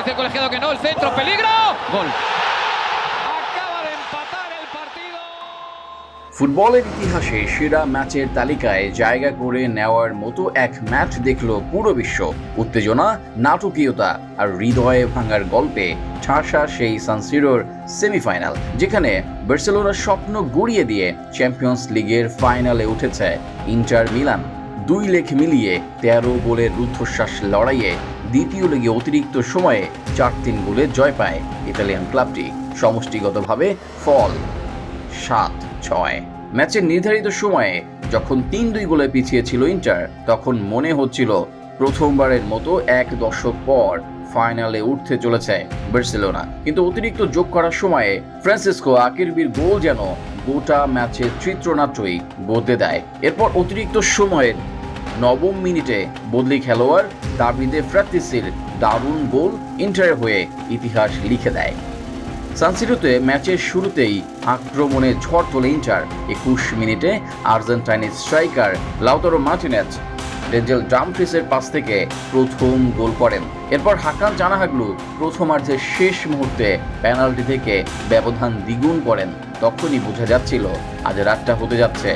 dice el colegiado que no, el centro, peligro. Gol. Acaba de empatar el partido. ফুটবলের ইতিহাসে সেরা ম্যাচের তালিকায় জায়গা করে নেওয়ার মতো এক ম্যাচ দেখল পুরো বিশ্ব। উত্তেজনা, নাটকীয়তা আর হৃদয়ে ভাঙার গল্পে ঠাসা সেই সান সিরোর সেমিফাইনাল, যেখানে বার্সেলোনার স্বপ্ন গুড়িয়ে দিয়ে চ্যাম্পিয়ন্স লিগের ফাইনালে উঠেছে ইন্টার মিলান। 2 লেগ মিলিয়ে 13 গোলের রুদ্ধশ্বাস লড়াইয়ে দ্বিতীয় লেগে অতিরিক্ত সময়ে 4-3 গোলে জয় পায় ইতালিয়ান ক্লাবটি। সমষ্টিগতভাবে ফল 7-6। ম্যাচের নির্ধারিত সময়ে যখন 3-2 গোলে পিছিয়ে ছিল ইন্টার, তখন মনে হচ্ছিল প্রথমবারের মতো 1 দশক পর ফাইনালে উঠতে চলেছে বার্সেলোনা। কিন্তু অতিরিক্ত যোগ করার সময়ে ফ্রান্সিসকো আকেরবির গোল যেন গোটা ম্যাচের চিত্রনাট্যই বদলে দেয়। এরপর অতিরিক্ত সময়ের 9 মিনিটে বদলি খেলোয়াড় দাভিদে ফ্রাত্তিসির দারুণ গোল ইন্টারের হয়ে ইতিহাস লিখে দেয়। সান সিরোতে ম্যাচের শুরুতেই আক্রমণে ঝড় তোলে ইন্টার। 21 মিনিটে আর্জেন্টাইনের স্ট্রাইকার লাউতারো মার্টিনেজ ডেঞ্জেল ডামফ্রিসের পাস থেকে প্রথম গোল করেন। এরপর হাকান চানাহাগলু প্রথমার্ধের শেষ মুহূর্তে পেনাল্টি থেকে ব্যবধান দ্বিগুণ করেন। তখনই বোঝা যাচ্ছিল আজ রাতটা হতে যাচ্ছে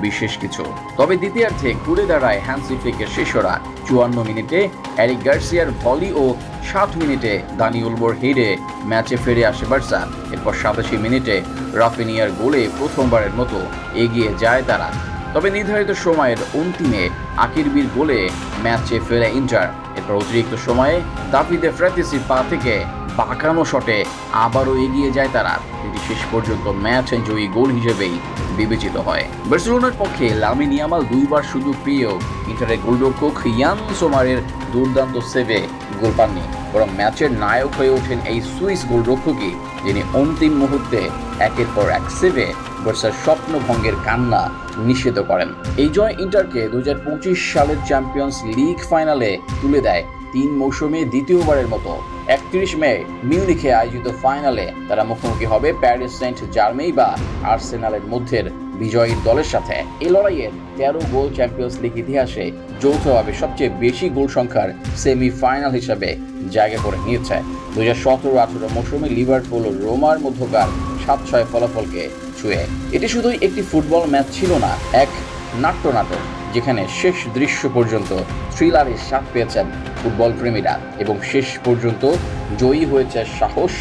বিশেষ কিছু। তবে দ্বিতীয়ার্ধে ঘুরে দাঁড়ায় হ্যান্সি ফ্লিকের শিষ্যরা। 54 মিনিটে এরিক গার্সিয়ার ভলি ও 60 মিনিটে দানি ওলবোর হেডে ম্যাচে ফিরে আসে বার্সা। এরপর 87 মিনিটে রাফিনিয়ার গোলে প্রথমবারের মতো এগিয়ে যায় তারা। তবে নির্ধারিত সময়ের অন্তিমে আকিরবির গোলে ম্যাচে ফেরে ইন্টার। এরপর অতিরিক্ত সময়ে দাভিদে ফ্রাত্তিসির পা থেকে বাঁকানো শটে আবারও এগিয়ে যায় তারা। এটি শেষ পর্যন্ত ম্যাচ জয়ী গোল হিসেবেই বিবেচিত হয়। বার্সেলোনার পক্ষে লামিন ইয়ামাল 2 বার সুযোগ পেয়েও ইন্টারের গোলরক্ষক ইয়ান সোমারের দুর্দান্ত সেভে গোল পাননি। বরং ম্যাচের নায়ক হয়ে ওঠেন এই সুইস গোলরক্ষকই, যিনি অন্তিম মুহূর্তে একের পর এক সেভে বার্সার স্বপ্নভঙ্গের কান্না নিষেধ করেন। এই জয় ইন্টারকে 2025 সালের চ্যাম্পিয়ন্স লিগ ফাইনালে তুলে দেয়। 3 মৌসুমে দ্বিতীয়বারের মতো 31 মে মিউনিখে আয়োজিত ফাইনালে তারা মুখোমুখি হবে প্যারিস সেন্ট জার্মেই বা আর্সেনালের মধ্যের বিজয়ী দলের সাথে। এই লড়াইয়ের 13 গোল চ্যাম্পিয়ন্স লিগ ইতিহাসে যৌথভাবে সবচেয়ে বেশি গোল সংখ্যার সেমিফাইনাল হিসাবে জায়গা করে নিয়েছে। 2017-18 মৌসুমে লিভারপুল ও রোমার মধ্যকার 7-6 ফলাফলকে ছুঁয়ে। এটি শুধুই একটি ফুটবল ম্যাচ ছিল না, এক নাট্যনাটক, যেখানে শেষ দৃশ্য পর্যন্ত থ্রিলারের স্বাদ পেয়েছেন ফুটবল প্রেমীরা এবং শেষ পর্যন্ত জয়ী হয়েছে সাহস,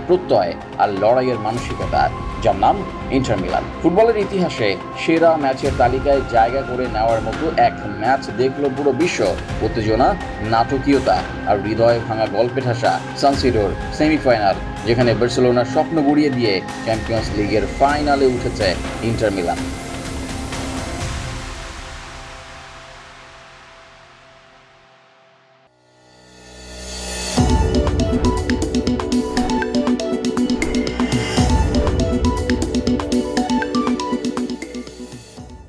প্রত্যয় আর লড়াইয়ের মানসিকতা, যার নাম ইন্টার মিলান। ফুটবলের ইতিহাসে সেরা ম্যাচের তালিকায় জায়গা করে নেওয়ার মতো এক ম্যাচ দেখল পুরো বিশ্ব। উত্তেজনা, নাটকীয়তা আর হৃদয় ভাঙা গল্পে ঠাসা সান সিরোর সেমিফাইনাল, যেখানে বার্সেলোনার স্বপ্ন গুড়িয়ে দিয়ে চ্যাম্পিয়ন্স লিগের ফাইনালে উঠেছে ইন্টার মিলান।